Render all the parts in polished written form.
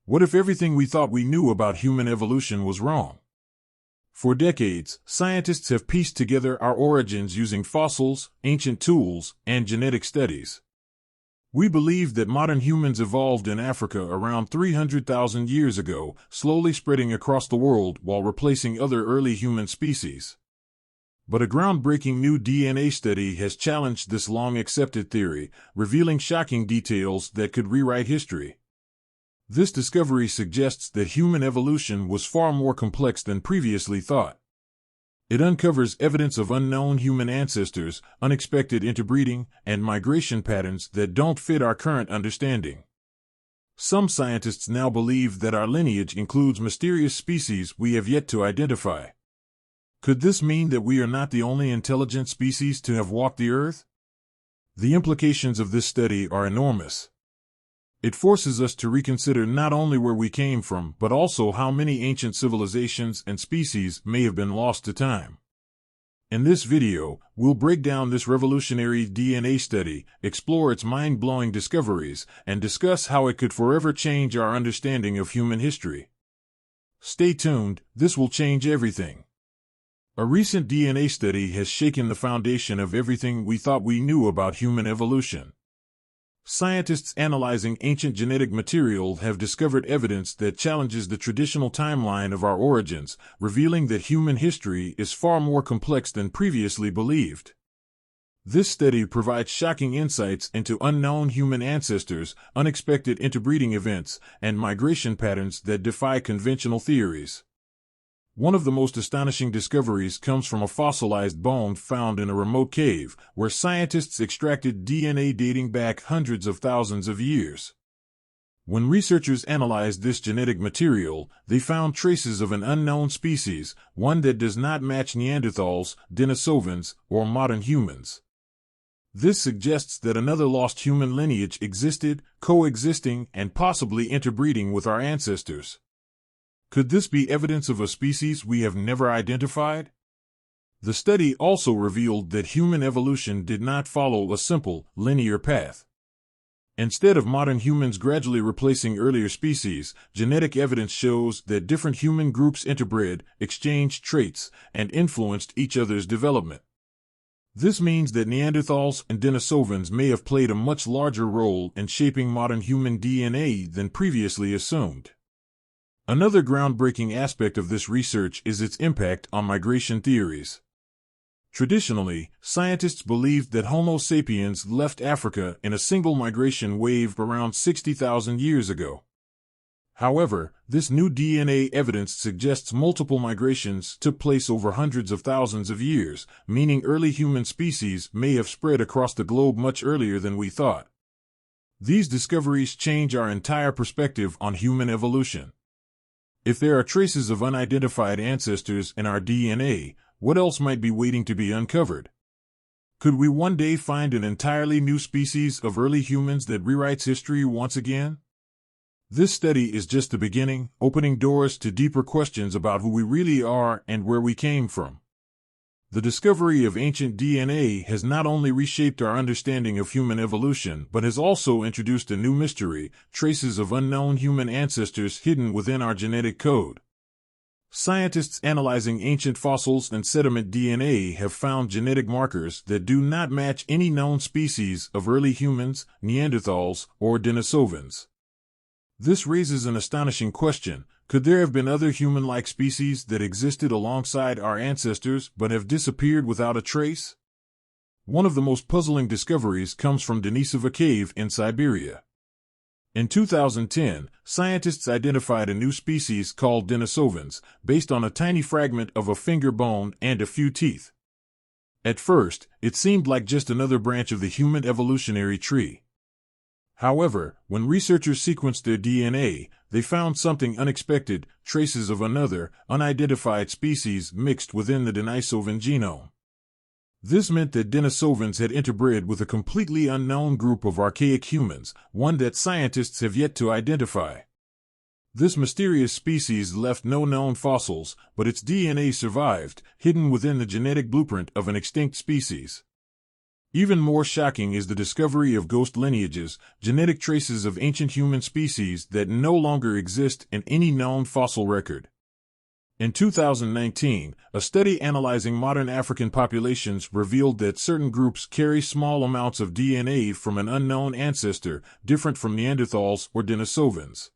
What if everything we thought we knew about human evolution was wrong? For decades, scientists have pieced together our origins using fossils, ancient tools, and genetic studies. We believe that modern humans evolved in Africa around 300,000 years ago, slowly spreading across the world while replacing other early human species. But a groundbreaking new DNA study has challenged this long-accepted theory, revealing shocking details that could rewrite history. This discovery suggests that human evolution was far more complex than previously thought. It uncovers evidence of unknown human ancestors, unexpected interbreeding, and migration patterns that don't fit our current understanding. Some scientists now believe that our lineage includes mysterious species we have yet to identify. Could this mean that we are not the only intelligent species to have walked the Earth? The implications of this study are enormous. It forces us to reconsider not only where we came from, but also how many ancient civilizations and species may have been lost to time. In this video, we'll break down this revolutionary DNA study, explore its mind-blowing discoveries, and discuss how it could forever change our understanding of human history. Stay tuned, this will change everything. A recent DNA study has shaken the foundation of everything we thought we knew about human evolution. Scientists analyzing ancient genetic material have discovered evidence that challenges the traditional timeline of our origins, revealing that human history is far more complex than previously believed. This study provides shocking insights into unknown human ancestors, unexpected interbreeding events, and migration patterns that defy conventional theories. One of the most astonishing discoveries comes from a fossilized bone found in a remote cave, where scientists extracted DNA dating back hundreds of thousands of years. When researchers analyzed this genetic material, they found traces of an unknown species, one that does not match Neanderthals, Denisovans, or modern humans. This suggests that another lost human lineage existed, coexisting, and possibly interbreeding with our ancestors. Could this be evidence of a species we have never identified? The study also revealed that human evolution did not follow a simple, linear path. Instead of modern humans gradually replacing earlier species, genetic evidence shows that different human groups interbred, exchanged traits, and influenced each other's development. This means that Neanderthals and Denisovans may have played a much larger role in shaping modern human DNA than previously assumed. Another groundbreaking aspect of this research is its impact on migration theories. Traditionally, scientists believed that Homo sapiens left Africa in a single migration wave around 60,000 years ago. However, this new DNA evidence suggests multiple migrations took place over hundreds of thousands of years, meaning early human species may have spread across the globe much earlier than we thought. These discoveries change our entire perspective on human evolution. If there are traces of unidentified ancestors in our DNA, what else might be waiting to be uncovered? Could we one day find an entirely new species of early humans that rewrites history once again? This study is just the beginning, opening doors to deeper questions about who we really are and where we came from. The discovery of ancient DNA has not only reshaped our understanding of human evolution, but has also introduced a new mystery, traces of unknown human ancestors hidden within our genetic code. Scientists analyzing ancient fossils and sediment DNA have found genetic markers that do not match any known species of early humans, Neanderthals, or Denisovans. This raises an astonishing question. Could there have been other human-like species that existed alongside our ancestors but have disappeared without a trace? One of the most puzzling discoveries comes from Denisova Cave in Siberia. In 2010, scientists identified a new species called Denisovans, based on a tiny fragment of a finger bone and a few teeth. At first, it seemed like just another branch of the human evolutionary tree. However, when researchers sequenced their DNA, they found something unexpected, traces of another, unidentified species mixed within the Denisovan genome. This meant that Denisovans had interbred with a completely unknown group of archaic humans, one that scientists have yet to identify. This mysterious species left no known fossils, but its DNA survived, hidden within the genetic blueprint of an extinct species. Even more shocking is the discovery of ghost lineages, genetic traces of ancient human species that no longer exist in any known fossil record. In 2019, a study analyzing modern African populations revealed that certain groups carry small amounts of DNA from an unknown ancestor, different from Neanderthals or Denisovans.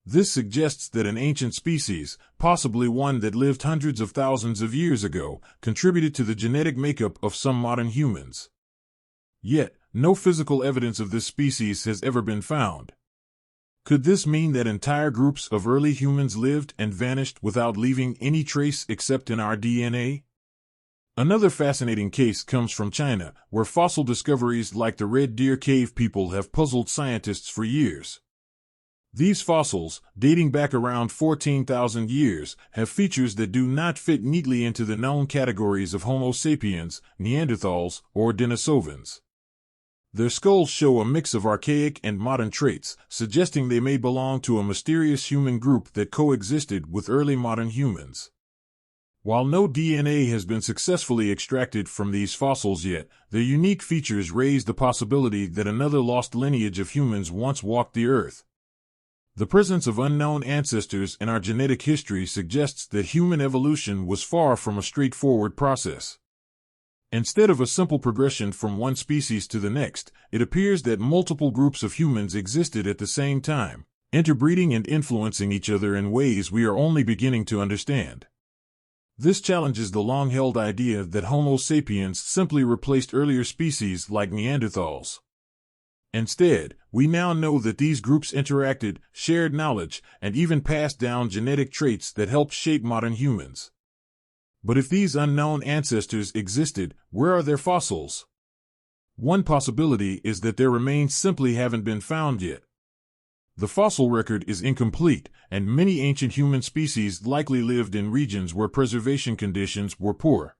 This suggests that an ancient species, possibly one that lived hundreds of thousands of years ago, contributed to the genetic makeup of some modern humans. Yet, no physical evidence of this species has ever been found. Could this mean that entire groups of early humans lived and vanished without leaving any trace except in our DNA? Another fascinating case comes from China, where fossil discoveries like the Red Deer Cave people have puzzled scientists for years. These fossils, dating back around 14,000 years, have features that do not fit neatly into the known categories of Homo sapiens, Neanderthals, or Denisovans. Their skulls show a mix of archaic and modern traits, suggesting they may belong to a mysterious human group that coexisted with early modern humans. While no DNA has been successfully extracted from these fossils yet, their unique features raise the possibility that another lost lineage of humans once walked the earth. The presence of unknown ancestors in our genetic history suggests that human evolution was far from a straightforward process. Instead of a simple progression from one species to the next, it appears that multiple groups of humans existed at the same time, interbreeding and influencing each other in ways we are only beginning to understand. This challenges the long-held idea that Homo sapiens simply replaced earlier species like Neanderthals. Instead, we now know that these groups interacted, shared knowledge, and even passed down genetic traits that helped shape modern humans. But if these unknown ancestors existed, where are their fossils? One possibility is that their remains simply haven't been found yet. The fossil record is incomplete, and many ancient human species likely lived in regions where preservation conditions were poor.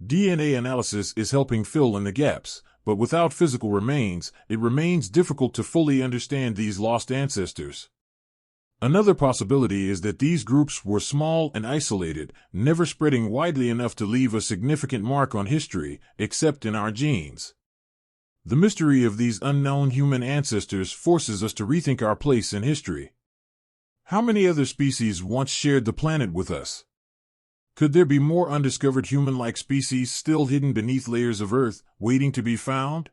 DNA analysis is helping fill in the gaps, but without physical remains, it remains difficult to fully understand these lost ancestors. Another possibility is that these groups were small and isolated, never spreading widely enough to leave a significant mark on history, except in our genes. The mystery of these unknown human ancestors forces us to rethink our place in history. How many other species once shared the planet with us? Could there be more undiscovered human-like species still hidden beneath layers of Earth, waiting to be found?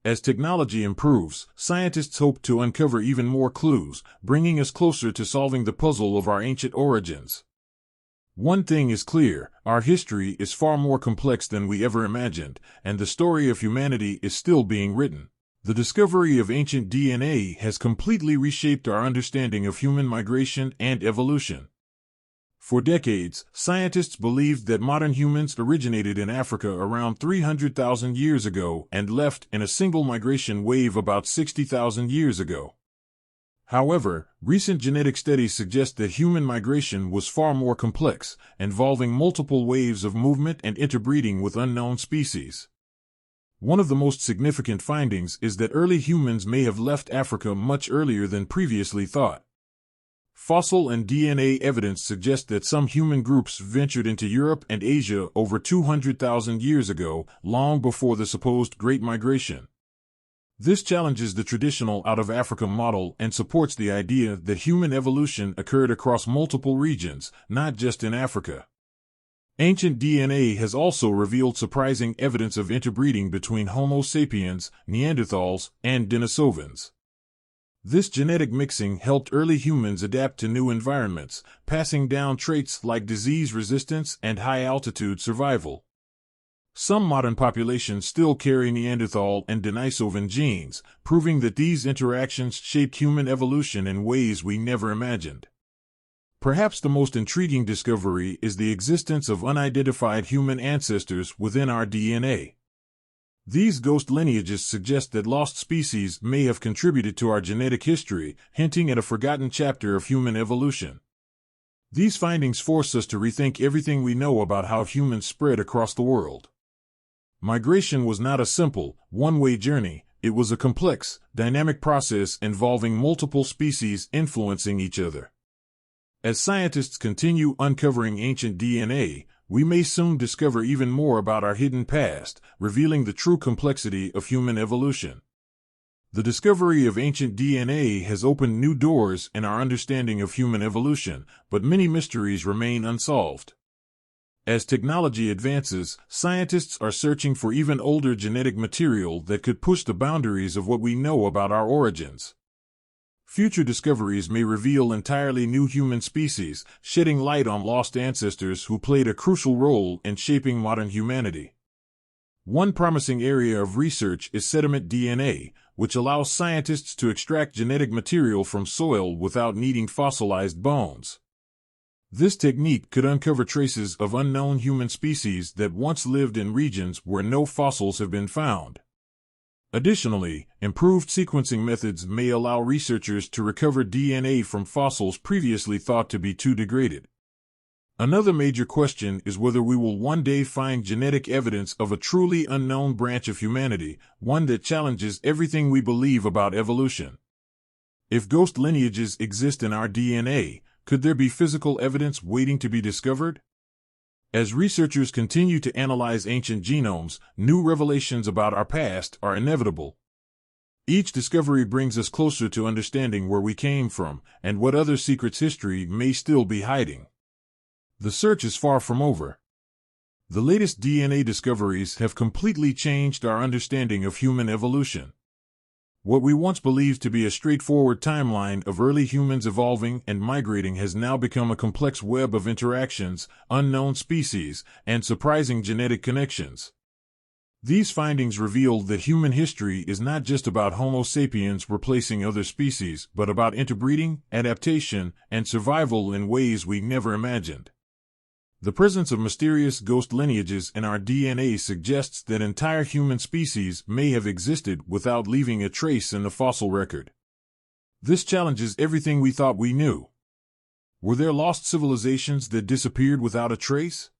As technology improves, scientists hope to uncover even more clues, bringing us closer to solving the puzzle of our ancient origins. One thing is clear, our history is far more complex than we ever imagined, and the story of humanity is still being written. The discovery of ancient DNA has completely reshaped our understanding of human migration and evolution. For decades, scientists believed that modern humans originated in Africa around 300,000 years ago and left in a single migration wave about 60,000 years ago. However, recent genetic studies suggest that human migration was far more complex, involving multiple waves of movement and interbreeding with unknown species. One of the most significant findings is that early humans may have left Africa much earlier than previously thought. Fossil and DNA evidence suggests that some human groups ventured into Europe and Asia over 200,000 years ago, long before the supposed Great Migration. This challenges the traditional out-of-Africa model and supports the idea that human evolution occurred across multiple regions, not just in Africa. Ancient DNA has also revealed surprising evidence of interbreeding between Homo sapiens, Neanderthals, and Denisovans. This genetic mixing helped early humans adapt to new environments, passing down traits like disease resistance and high-altitude survival. Some modern populations still carry Neanderthal and Denisovan genes, proving that these interactions shaped human evolution in ways we never imagined. Perhaps the most intriguing discovery is the existence of unidentified human ancestors within our DNA. These ghost lineages suggest that lost species may have contributed to our genetic history, hinting at a forgotten chapter of human evolution. These findings force us to rethink everything we know about how humans spread across the world. Migration was not a simple, one-way journey. It was a complex, dynamic process involving multiple species influencing each other. As scientists continue uncovering ancient DNA, we may soon discover even more about our hidden past, revealing the true complexity of human evolution. The discovery of ancient DNA has opened new doors in our understanding of human evolution, but many mysteries remain unsolved. As technology advances, scientists are searching for even older genetic material that could push the boundaries of what we know about our origins. Future discoveries may reveal entirely new human species, shedding light on lost ancestors who played a crucial role in shaping modern humanity. One promising area of research is sediment DNA, which allows scientists to extract genetic material from soil without needing fossilized bones. This technique could uncover traces of unknown human species that once lived in regions where no fossils have been found. Additionally, improved sequencing methods may allow researchers to recover DNA from fossils previously thought to be too degraded. Another major question is whether we will one day find genetic evidence of a truly unknown branch of humanity, one that challenges everything we believe about evolution. If ghost lineages exist in our DNA, could there be physical evidence waiting to be discovered? As researchers continue to analyze ancient genomes, new revelations about our past are inevitable. Each discovery brings us closer to understanding where we came from and what other secrets history may still be hiding. The search is far from over. The latest DNA discoveries have completely changed our understanding of human evolution. What we once believed to be a straightforward timeline of early humans evolving and migrating has now become a complex web of interactions, unknown species, and surprising genetic connections. These findings reveal that human history is not just about Homo sapiens replacing other species, but about interbreeding, adaptation, and survival in ways we never imagined. The presence of mysterious ghost lineages in our DNA suggests that entire human species may have existed without leaving a trace in the fossil record. This challenges everything we thought we knew. Were there lost civilizations that disappeared without a trace?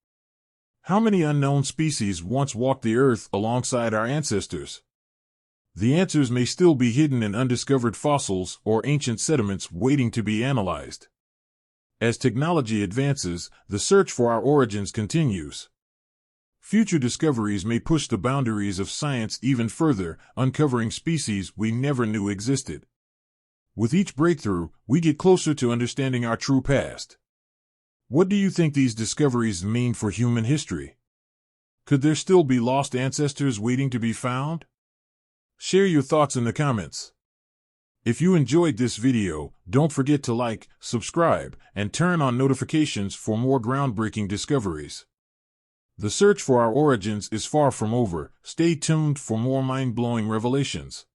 How many unknown species once walked the earth alongside our ancestors? The answers may still be hidden in undiscovered fossils or ancient sediments waiting to be analyzed. As technology advances, the search for our origins continues. Future discoveries may push the boundaries of science even further, uncovering species we never knew existed. With each breakthrough, we get closer to understanding our true past. What do you think these discoveries mean for human history? Could there still be lost ancestors waiting to be found? Share your thoughts in the comments. If you enjoyed this video, don't forget to like, subscribe, and turn on notifications for more groundbreaking discoveries. The search for our origins is far from over. Stay tuned for more mind-blowing revelations.